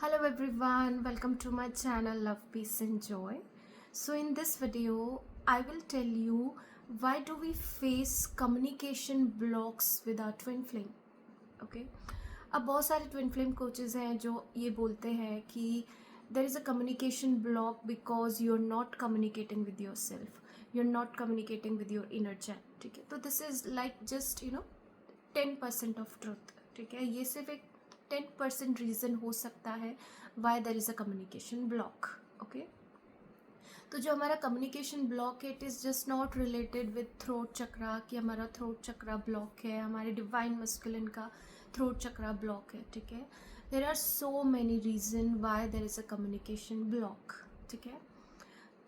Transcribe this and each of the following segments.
Hello everyone, welcome to my channel Love, Peace and Joy. So in this video, I will tell you why do we face communication blocks with our twin flame. Okay? अब बहुत सारे twin flame coaches हैं जो ये बोलते हैं कि there is a communication block because you're not communicating with yourself. You're not communicating with your inner child. ठीक है? तो this is like just 10% of truth. ठीक है? ये सिर्फ एक 10% रीज़न हो सकता है why there is a communication block. Okay, तो जो हमारा कम्युनिकेशन ब्लॉक है it is just not related with throat chakra कि हमारा थ्रोट चक्रा ब्लॉक है, हमारे डिवाइन मस्कुलिन का थ्रोट चक्रा ब्लॉक है. ठीक है, there are so many reason why there is a communication block. ठीक है,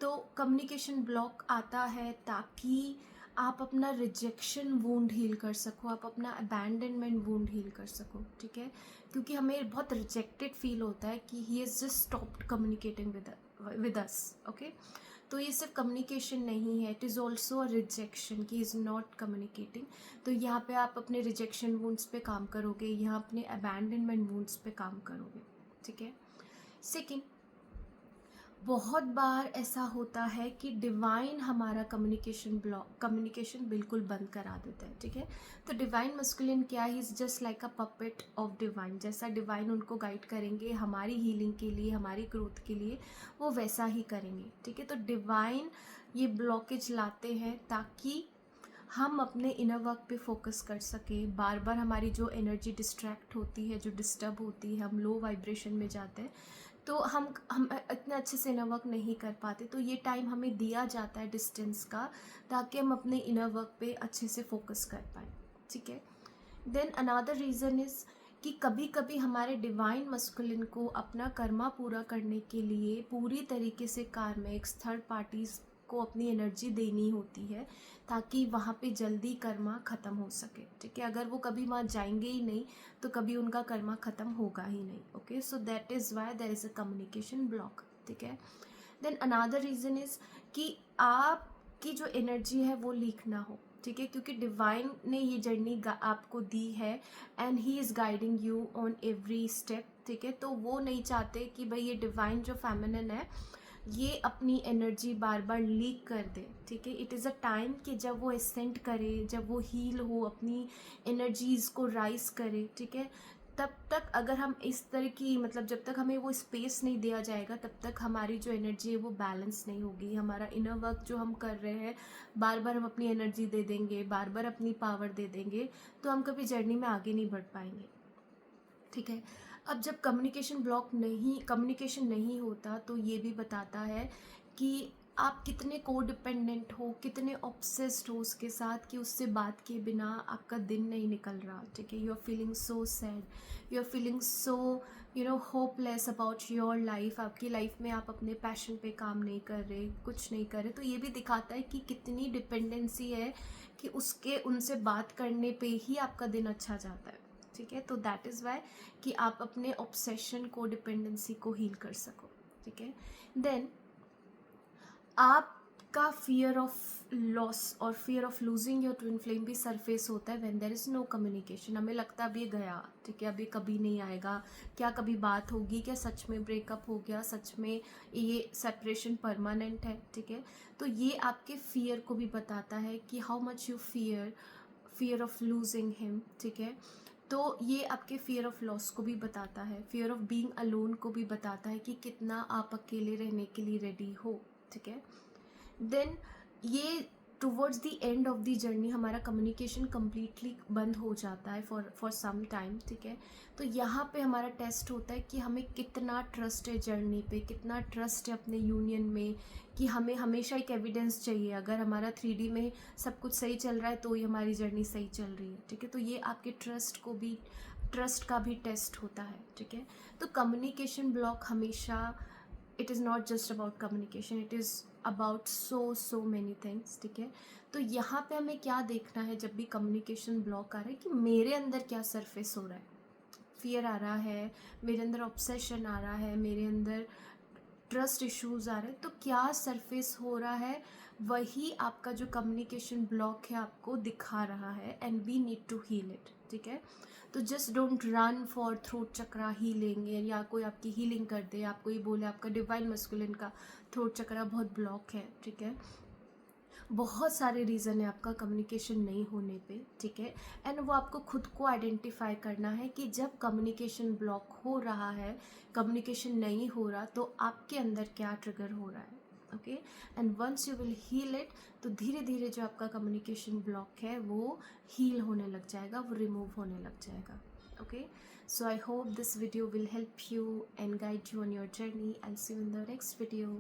तो कम्युनिकेशन ब्लॉक आता है ताकि आप अपना रिजेक्शन वूंड हील कर सको, आप अपना अबैंडनमेंट वूंड हील कर सको. ठीक है, क्योंकि हमें बहुत रिजेक्टेड फील होता है कि he is just stopped communicating with us. Okay, तो ये सिर्फ कम्युनिकेशन नहीं है, it is also a rejection कि इज़ नॉट कम्युनिकेटिंग. तो यहाँ पे आप अपने रिजेक्शन वूंड्स पे काम करोगे, यहाँ अपने अबैंडनमेंट वूंड्स पे काम करोगे. ठीक है, सेकेंड, बहुत बार ऐसा होता है कि डिवाइन हमारा कम्युनिकेशन बिल्कुल बंद करा देता है. ठीक है, तो डिवाइन मस्कुलिन क्या है, is just like a puppet of divine. जैसा डिवाइन उनको गाइड करेंगे हमारी हीलिंग के लिए, हमारी ग्रोथ के लिए, वो वैसा ही करेंगे. ठीक है, तो डिवाइन ये ब्लॉकेज लाते हैं ताकि हम अपने इनर वर्क पे फोकस कर सकें. बार बार हमारी जो एनर्जी डिस्ट्रैक्ट होती है, जो डिस्टर्ब होती है, हम लो वाइब्रेशन में जाते हैं, तो हम इतना अच्छे से इनर वर्क नहीं कर पाते. तो ये टाइम हमें दिया जाता है डिस्टेंस का ताकि हम अपने इनर वर्क पे अच्छे से फोकस कर पाएँ. ठीक है, देन अनदर रीज़न इज़ कि कभी कभी हमारे डिवाइन मस्कुलिन को अपना कर्मा पूरा करने के लिए पूरी तरीके से कार्मिक्स थर्ड पार्टीज़ को अपनी एनर्जी देनी होती है ताकि वहाँ पे जल्दी कर्मा ख़त्म हो सके. ठीक है, अगर वो कभी वहाँ जाएंगे ही नहीं तो कभी उनका कर्मा ख़त्म होगा ही नहीं. Okay, so that is why there is a communication block. ठीक है, देन अनदर रीज़न इज़ कि आपकी जो एनर्जी है वो लीक ना हो. ठीक है, क्योंकि डिवाइन ने ये जर्नी आपको दी है and he is guiding you on every step. ठीक है, तो वो नहीं चाहते कि भाई ये डिवाइन जो फेमिनिन है ये अपनी एनर्जी बार बार लीक कर दे. ठीक है, इट इज़ अ टाइम कि जब वो एसेंट करे, जब वो हील हो, अपनी एनर्जीज़ को राइज करे. ठीक है, तब तक अगर हम इस तरह की जब तक हमें वो स्पेस नहीं दिया जाएगा तब तक हमारी जो एनर्जी है वो बैलेंस नहीं होगी. हमारा इनर वर्क जो हम कर रहे हैं, बार बार हम अपनी एनर्जी दे देंगे, बार बार अपनी पावर दे देंगे, तो हम कभी जर्नी में आगे नहीं बढ़ पाएंगे. ठीक है, अब जब कम्युनिकेशन नहीं होता तो ये भी बताता है कि आप कितने को डिपेंडेंट हो, कितने ऑब्सेस्ड हो उसके साथ कि उससे बात किए बिना आपका दिन नहीं निकल रहा. ठीक है, you are feeling so sad, you are feeling so hopeless about your life. आपकी लाइफ में आप अपने पैशन पे काम नहीं कर रहे, कुछ नहीं कर रहे. तो ये भी दिखाता है कि कितनी डिपेंडेंसी है कि उनसे बात करने पे ही आपका दिन अच्छा जाता है. ठीक है, तो दैट इज़ वाई कि आप अपने ऑब्सेशन को, डिपेंडेंसी को हील कर सको. ठीक है, देन आपका फियर ऑफ लॉस और fear of losing your twin flame भी सरफेस होता है when there is no communication. हमें लगता है अब ये गया. ठीक है, अब ये कभी नहीं आएगा, क्या कभी बात होगी, क्या सच में ब्रेकअप हो गया, सच में ये सेपरेशन परमानेंट है. ठीक है, तो ये आपके फियर को भी बताता है कि how much you fear of losing him. ठीक है, तो ये आपके फियर ऑफ लॉस को भी बताता है, फियर ऑफ बीइंग अलोन को भी बताता है कि कितना आप अकेले रहने के लिए रेडी हो. ठीक है, देन ये towards the end of the journey हमारा कम्युनिकेशन कम्प्लीटली बंद हो जाता है फॉर सम टाइम. ठीक है, तो यहाँ पे हमारा टेस्ट होता है कि हमें कितना ट्रस्ट है जर्नी पे, कितना ट्रस्ट है अपने यूनियन में, कि हमें हमेशा एक एविडेंस चाहिए. अगर हमारा 3D में सब कुछ सही चल रहा है तो ही हमारी जर्नी सही चल रही है. ठीक है, तो ये आपके ट्रस्ट का भी टेस्ट होता है. ठीक है, तो कम्युनिकेशन ब्लॉक हमेशा, it is not just about communication, it is about so many things. ठीक है, तो यहाँ पे हमें क्या देखना है जब भी कम्युनिकेशन ब्लॉक आ रहा है कि मेरे अंदर क्या सरफेस हो रहा है. फियर आ रहा है, मेरे अंदर ऑब्सेशन आ रहा है, मेरे अंदर ट्रस्ट इश्यूज़ आ रहे हैं, तो क्या सरफेस हो रहा है वही आपका जो कम्युनिकेशन ब्लॉक है आपको दिखा रहा है and we need to heal it. ठीक है, तो just don't run for throat chakra healing, या कोई आपकी हीलिंग कर दे, आपको ये बोले आपका डिवाइन मस्कुलिन का थ्रोट चक्रा बहुत ब्लॉक है, ठीक है। बहुत सारे रीज़न है आपका कम्युनिकेशन नहीं होने पे, ठीक है। एंड वो आपको खुद को आइडेंटिफाई करना है कि जब कम्युनिकेशन ब्लॉक हो रहा है, कम्युनिकेशन नहीं हो रहा, तो आपके अंदर क्या ट्रिगर हो रहा है, okay. And once you will heal it, तो धीरे धीरे जो आपका कम्युनिकेशन ब्लॉक है वो हील होने लग जाएगा, वो रिमूव होने लग जाएगा, okay. So I hope this video will help you and guide you on your journey. I'll see you in the next video.